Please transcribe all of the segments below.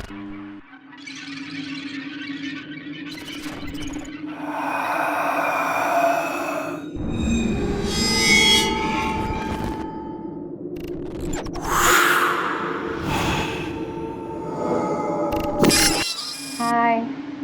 Hai,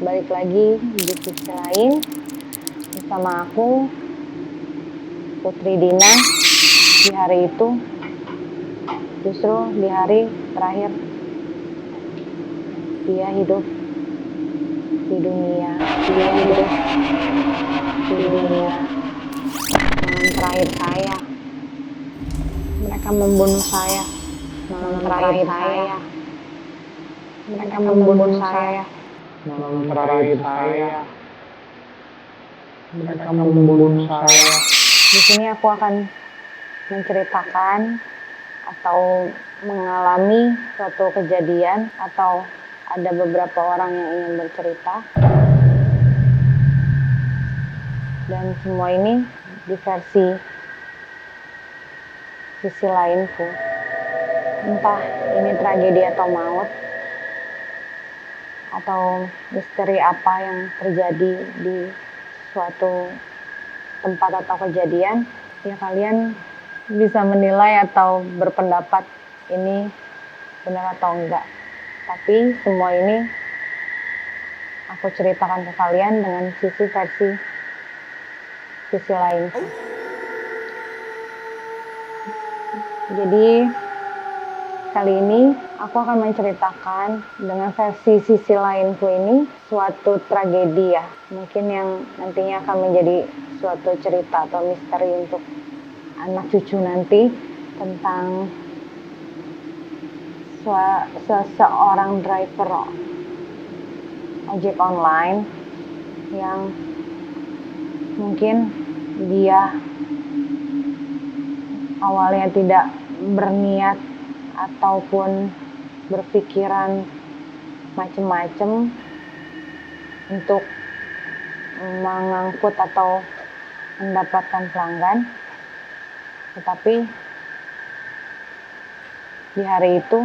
balik lagi di sisi lain bersama aku, Putri Dina. Di hari itu, justru di hari terakhir dia hidup di dunia. Dia hidup di dunia. Malam terakhir saya, mereka membunuh saya. Malam terakhir saya, mereka membunuh saya. Malam terakhir saya, mereka membunuh saya. Di sini aku akan menceritakan atau mengalami suatu kejadian atau ada beberapa orang yang ingin bercerita, dan semua ini di versi sisi lainku. Entah ini tragedi atau maut, atau misteri apa yang terjadi di suatu tempat atau kejadian, ya kalian bisa menilai atau berpendapat ini benar atau enggak. Tapi semua ini aku ceritakan ke kalian dengan sisi lain. Jadi kali ini aku akan menceritakan dengan versi sisi lainku ini suatu tragedi ya. Mungkin yang nantinya akan menjadi suatu cerita atau misteri untuk anak cucu nanti tentang seseorang driver ojek online yang mungkin dia awalnya tidak berniat ataupun berpikiran macam-macam untuk mengangkut atau mendapatkan pelanggan, tetapi di hari itu,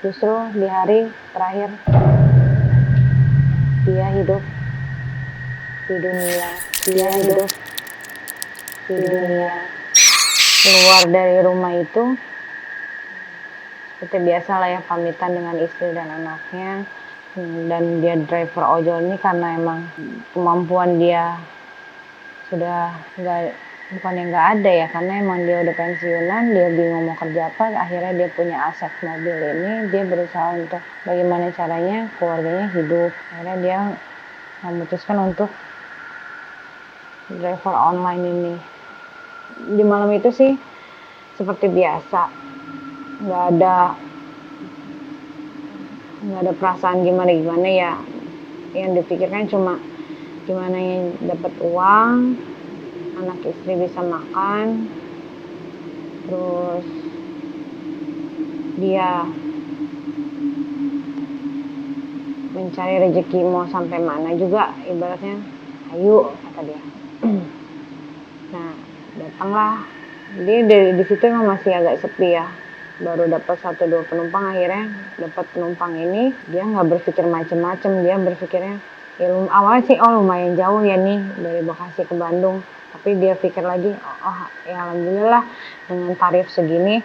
justru di hari terakhir dia hidup di dunia. Dia hidup di dunia. Keluar dari rumah itu seperti biasa lah ya, pamitan dengan istri dan anaknya. Dan dia driver ojol ini karena emang kemampuan dia sudah bukan yang nggak ada ya, karena emang dia udah pensiunan, dia bingung mau kerja apa, akhirnya dia punya aset mobil ini, dia berusaha untuk bagaimana caranya keluarganya hidup. Akhirnya dia memutuskan untuk driver online ini. Di malam itu sih seperti biasa, nggak ada perasaan gimana ya. Yang dipikirkan cuma gimana yang dapat uang, anak istri bisa makan, terus dia mencari rezeki mau sampai mana juga, ibaratnya ayo kata dia. Nah, datanglah dia di situ emang masih agak sepi ya, baru dapat 1-2 penumpang. Akhirnya dapat penumpang ini, dia nggak berpikir macem-macem, dia berpikirnya ya awalnya sih lumayan jauh ya nih dari Bekasi ke Bandung, tapi dia pikir lagi ya alhamdulillah dengan tarif segini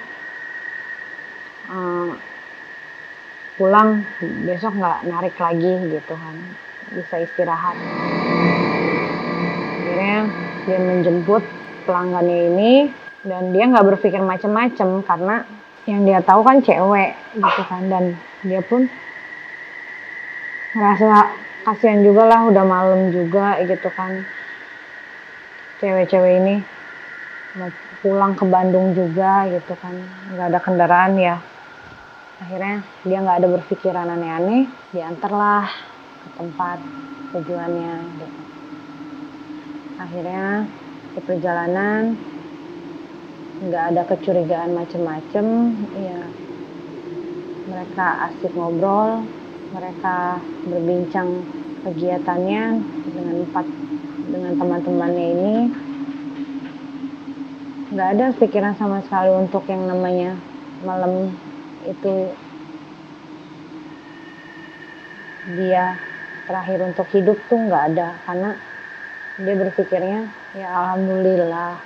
pulang besok nggak narik lagi gitu kan, bisa istirahat. Akhirnya dia menjemput pelanggannya ini, dan dia nggak berpikir macam-macam karena yang dia tahu kan cewek gitu kan, dan dia pun ngerasa kasihan juga lah, udah malam juga gitu kan, cewek-cewek ini mau pulang ke Bandung juga gitu kan, nggak ada kendaraan ya. Akhirnya dia nggak ada berpikiran aneh-aneh, diantarlah ke tempat tujuannya gitu. Akhirnya di perjalanan nggak ada kecurigaan macem-macem ya, mereka asik ngobrol, mereka berbincang kegiatannya dengan teman-temannya ini. Nggak ada pikiran sama sekali untuk yang namanya malam itu dia terakhir untuk hidup tuh nggak ada, karena dia berpikirnya ya alhamdulillah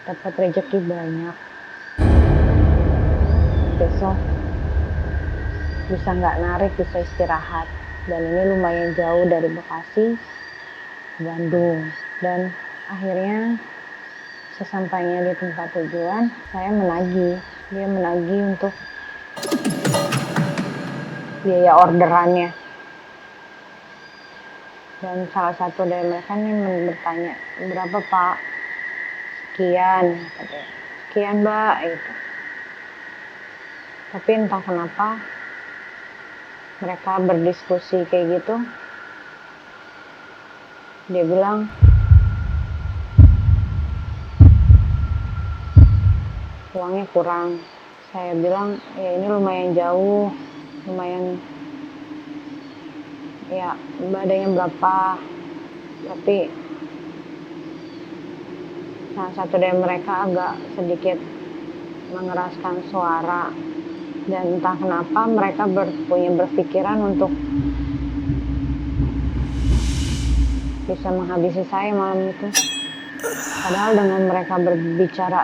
dapat rezeki banyak, besok bisa nggak narik, bisa istirahat. Dan ini lumayan jauh dari Bekasi ke Bandung. Dan akhirnya sesampainya di tempat tujuan, dia menagih untuk biaya orderannya. Dan salah satu dari mereka nih bertanya, berapa Pak? Sekian, katanya. Sekian Mbak, gitu. Tapi entah kenapa mereka berdiskusi kayak gitu, dia bilang uangnya kurang. Saya bilang ya ini lumayan jauh, lumayan ya badannya berapa. Tapi salah satu dari mereka agak sedikit mengeraskan suara, dan entah kenapa mereka punya berpikiran untuk bisa menghabisi saya malam itu. Padahal dengan mereka berbicara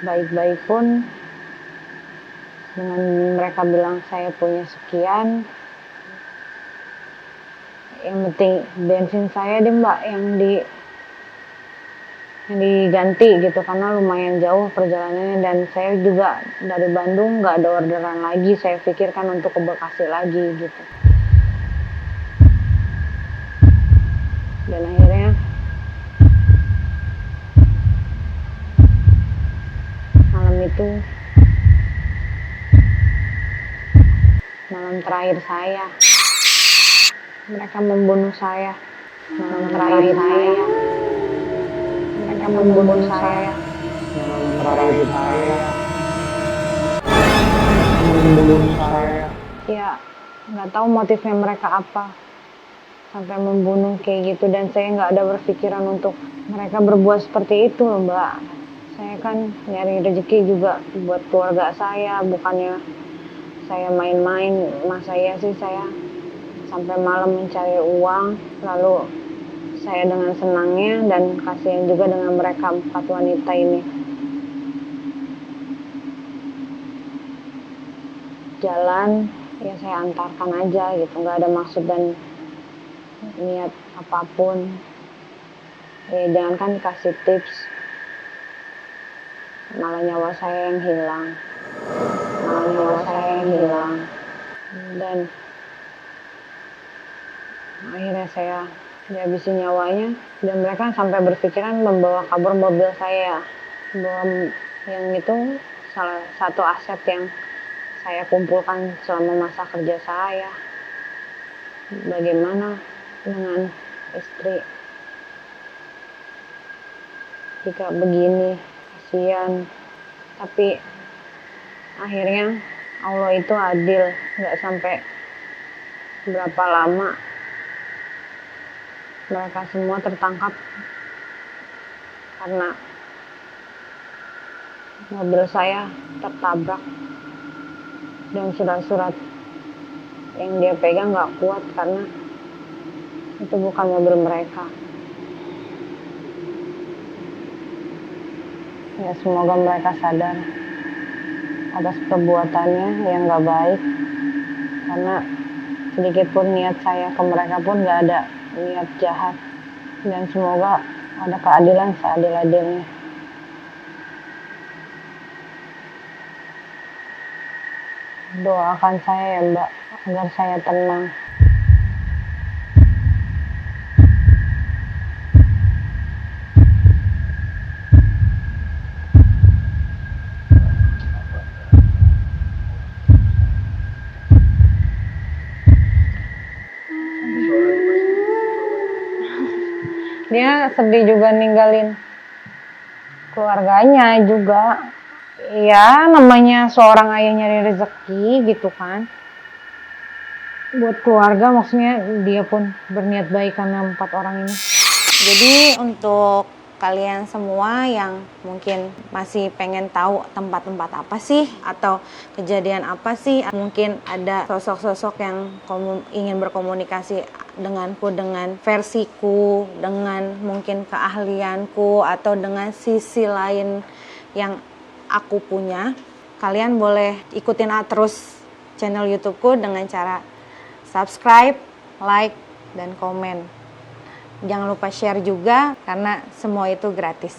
baik-baik pun, dengan mereka bilang saya punya sekian, yang penting bensin saya deh Mbak yang diganti gitu, karena lumayan jauh perjalanannya, dan saya juga dari Bandung nggak ada orderan lagi, saya pikirkan untuk ke Bekasi lagi gitu. Dan akhirnya malam itu malam terakhir saya, mereka membunuh saya. Malam terakhir saya, mereka membunuh saya. Malam terakhir saya membunuh saya. Ya nggak tahu motifnya mereka apa sampai membunuh kayak gitu, dan saya nggak ada berpikiran untuk mereka berbuat seperti itu loh Mbak. Saya kan nyari rezeki juga buat keluarga saya, bukannya saya main-main. Masa iya sih saya sampai malam mencari uang, lalu saya dengan senangnya, dan kasihan juga dengan mereka 4 wanita ini. Jalan ya saya antarkan aja gitu, nggak ada maksud dan niat apapun. Ya jangankan dikasih tips, malah nyawa saya yang hilang. Dan akhirnya saya dihabisin nyawanya, dan mereka sampai berpikiran membawa kabur mobil saya. Bahwa yang itu salah satu aset yang saya kumpulkan selama masa kerja saya. Bagaimana dengan istri jika begini, kasihan. Tapi akhirnya Allah itu adil, nggak sampai berapa lama mereka semua tertangkap karena mobil saya tertabrak, dan surat-surat yang dia pegang nggak kuat karena itu bukan mobil mereka. Ya semoga mereka sadar atas perbuatannya yang nggak baik, karena sedikit pun niat saya ke mereka pun nggak ada niat jahat, dan semoga ada keadilan seadil-adilnya. Doakan saya ya Mbak, agar saya tenang. Dia sedih juga ninggalin keluarganya juga. Ya namanya seorang ayah nyari rezeki gitu kan, buat keluarga, maksudnya dia pun berniat baik karena 4 orang ini. Jadi untuk kalian semua yang mungkin masih pengen tahu tempat-tempat apa sih atau kejadian apa sih, mungkin ada sosok-sosok yang ingin berkomunikasi denganku dengan versiku, dengan mungkin keahlianku atau dengan sisi lain yang aku punya, kalian boleh ikutin terus channel YouTubeku dengan cara subscribe, like, dan komen. Jangan lupa share juga karena semua itu gratis.